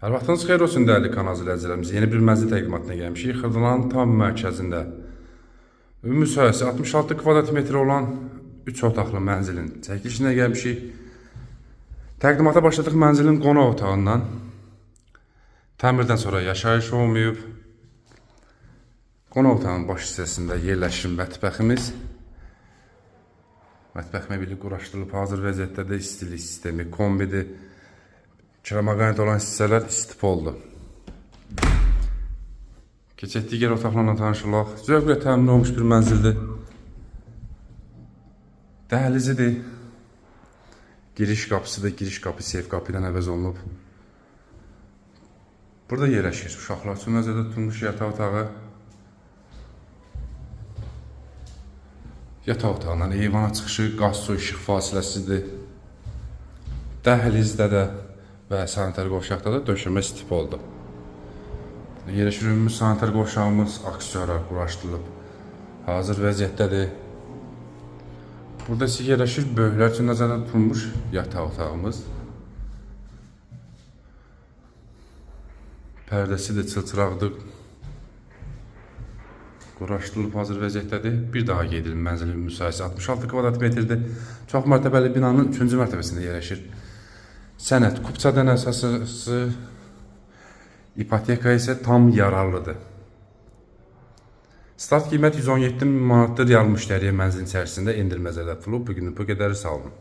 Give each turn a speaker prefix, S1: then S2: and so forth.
S1: Hər vaxtınız xeyir olsun dəyərli kanal izləyicilərimiz. Yeni bir mənzil təqdimatına gəlmişik. Xırdalanın tam mərkəzində ümumi sahəsi 66 kvadrat metr olan 3 otaqlı mənzilin çəkilişinə gəlmişik. Təqdimata başladıq mənzilin qonaq otağından. Təmirdən sonra yaşayış olmayıb. Qonaq otağının baş hissəsində yerləşir mətbəximiz. Mətbəx mebeli quraşdırılıb, hazır vəziyyətdə istilik sistemi, kombidir. Kiramaqanit olan hissələr istipoldur. Keçək digər otaqlarla tanışılaq. Zövqlə təmin olmuş bir mənzildir. Dəhlizidir. Giriş qapısıdır. Giriş qapı seyf qapı ilə əvəz olunub. Burada yerləşir uşaqlar üçün nəzərdə tutulmuş yataq otağı. Yataq otağından eyvana çıxışı qaz su işıq fasiləsidir. Dəhlizdə də və sanitar qovşaqda da döşəmə stip oldu. Yerləşir ümumi sanitar qovşağımız aksiyara quraşdırılıb. Hazır vəziyyətdədir. Burada isə yerləşir böyüklər üçün nəzərdə tutulmuş yataq otağımız. Pərdəsi də çılçıraqdır. Quraşdırılıb hazır vəziyyətdədir. Bir daha qeyd edelim, mənzilin müsahibəsi 66 kvadrat metrdir. Çox mərtəbəli binanın 3-cü mərtəbəsində yerləşir. Sənəd kupçadan əsası, ipoteka isə tam yararlıdır. Start qiymət 117 min manatdır, real müştəriyə mənzilin içərisində endirilmə nəzərdə tutulub. Bugünlük bu qədəri, sağ olun.